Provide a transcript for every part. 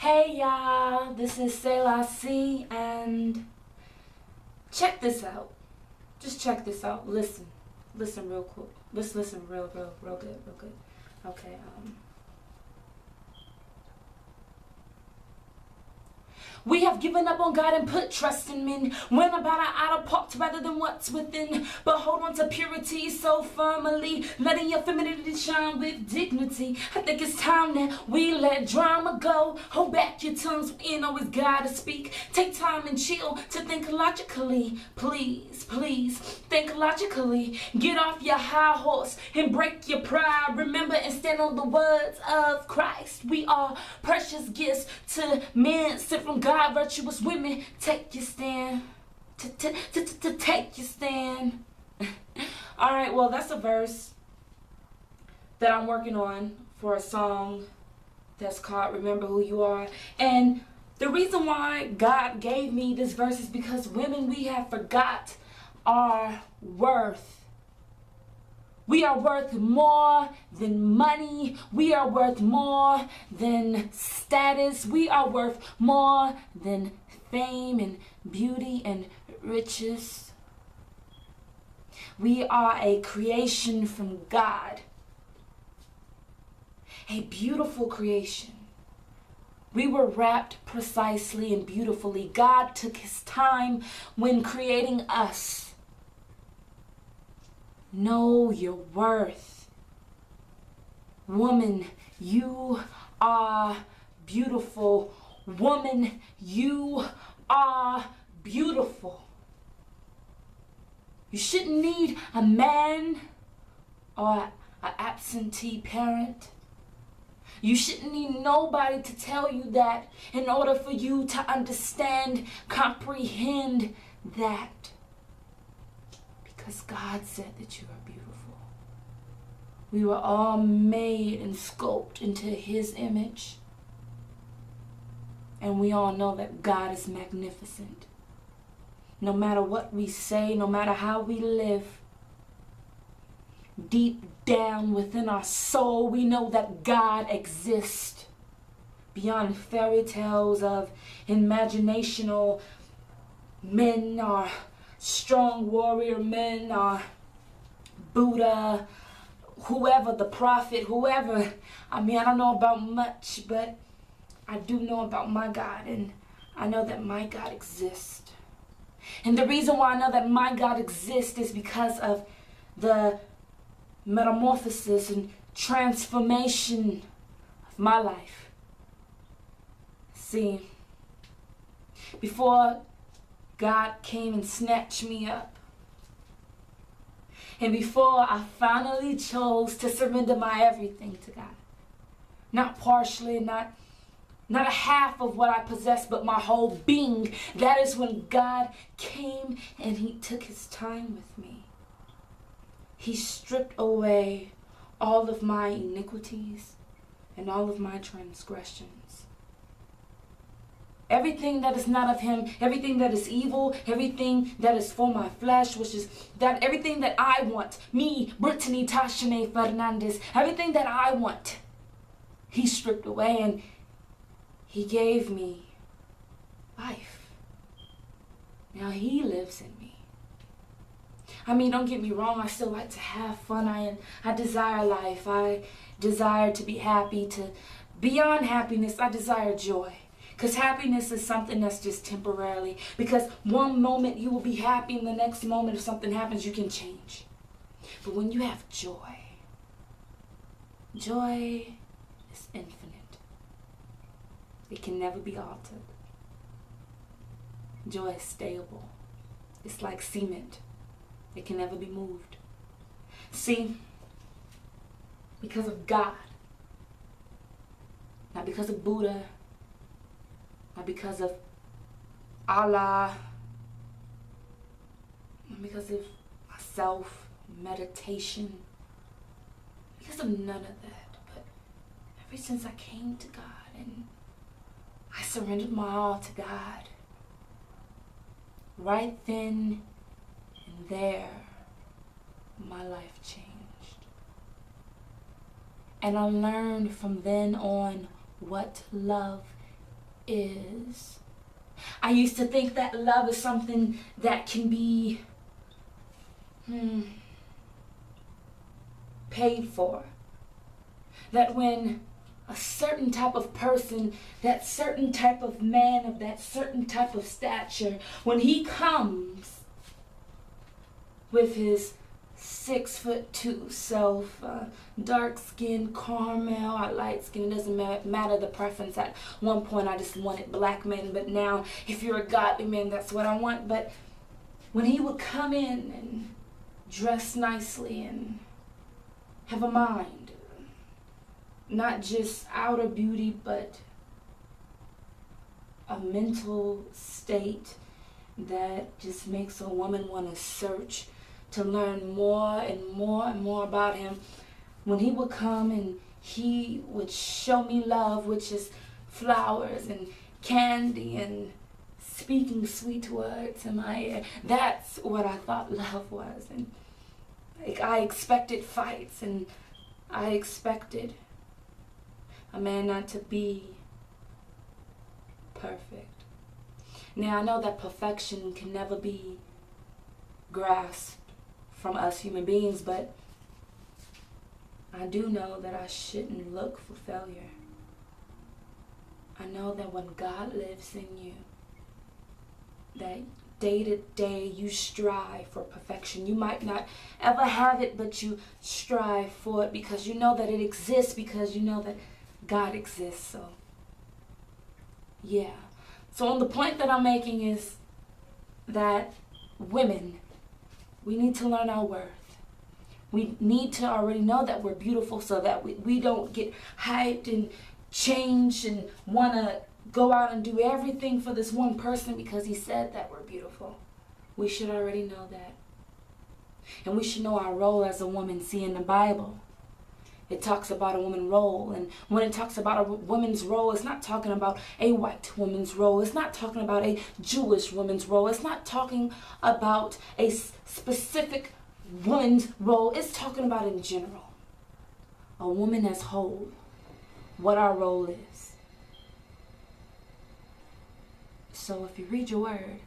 Hey y'all, this is Selassie, and check this out. Just check this out. Listen real quick. Let's listen real good, real good. Okay. We have given up on God and put trust in men. Went about our outer parts rather than what's within. But hold on to purity so firmly, letting your femininity shine with dignity. I think it's time that we let drama go. Hold back your tongues, we ain't always gotta speak. Take time and chill to think logically. Please, think logically. Get off your high horse and break your pride. Remember and stand on the words of Christ. We are precious gifts to men sent from God. Virtuous women, take your stand. Take your stand. Alright, well, that's a verse that I'm working on for a song that's called Remember Who You Are. And the reason why God gave me this verse is because women, we have forgot our worth. We are worth more than money. We are worth more than status. We are worth more than fame and beauty and riches. We are a creation from God. A beautiful creation. We were wrapped precisely and beautifully. God took his time when creating us. Know your worth. Woman, you are beautiful. Woman, you are beautiful. You shouldn't need a man or an absentee parent. You shouldn't need nobody to tell you that in order for you to understand, comprehend that. Because God said that you are beautiful. We were all made and sculpted into his image. And we all know that God is magnificent. No matter what we say, no matter how we live, deep down within our soul, we know that God exists. Beyond fairy tales of imaginational men or strong warrior men or Buddha, whoever, the prophet, whoever. I don't know about much, but I do know about my God, and I know that my God exists. And the reason why I know that my God exists is because of the metamorphosis and transformation of my life. See, before God came and snatched me up, and before I finally chose to surrender my everything to God, not partially, not a half of what I possess, but my whole being, that is when God came and he took his time with me. He stripped away all of my iniquities and all of my transgressions. Everything that is not of him, everything that is evil, everything that is for my flesh, which is that everything that I want, me, Brittany Tashane Fernandez, everything that I want, he stripped away and he gave me life. Now he lives in me. Don't get me wrong, I still like to have fun. I desire life. I desire to be happy. To beyond happiness, I desire joy. Because happiness is something that's just temporarily. Because one moment you will be happy and the next moment if something happens, you can change. But when you have joy, joy is infinite. It can never be altered. Joy is stable. It's like cement. It can never be moved. See, because of God, not because of Buddha, not because of Allah, not because of myself, meditation, because of none of that, but ever since I came to God and I surrendered my all to God, right then and there, my life changed. And I learned from then on what love is, I used to think that love is something that can be paid for. That when a certain type of person, that certain type of man of that certain type of stature, when he comes with his 6'2" self, dark skin, caramel, or light skin, it doesn't matter the preference. At one point I just wanted black men, but now if you're a godly man, that's what I want. But when he would come in and dress nicely and have a mind, not just outer beauty, but a mental state that just makes a woman want to search to learn more and more and more about him. When he would come and he would show me love, which is flowers and candy and speaking sweet words in my ear, that's what I thought love was. And I expected fights, and I expected a man not to be perfect. Now I know that perfection can never be grasped from us human beings, but I do know that I shouldn't look for failure. I know that when God lives in you, that day to day you strive for perfection. You might not ever have it, but you strive for it because you know that it exists, because you know that God exists. So yeah. So on the point that I'm making is that women, we need to learn our worth. We need to already know that we're beautiful so that we don't get hyped and change and want to go out and do everything for this one person because he said that we're beautiful. We should already know that. And we should know our role as a woman. See, in the Bible, it talks about a woman's role. And when it talks about a woman's role, it's not talking about a white woman's role. It's not talking about a Jewish woman's role. It's not talking about a specific woman's role. It's talking about in general. A woman as whole. What our role is. So if you read your word,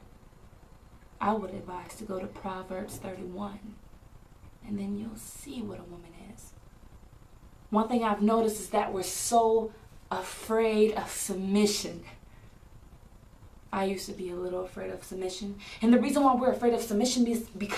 I would advise to go to Proverbs 31. And then you'll see what a woman is. One thing I've noticed is that we're so afraid of submission. I used to be a little afraid of submission. And the reason why we're afraid of submission is because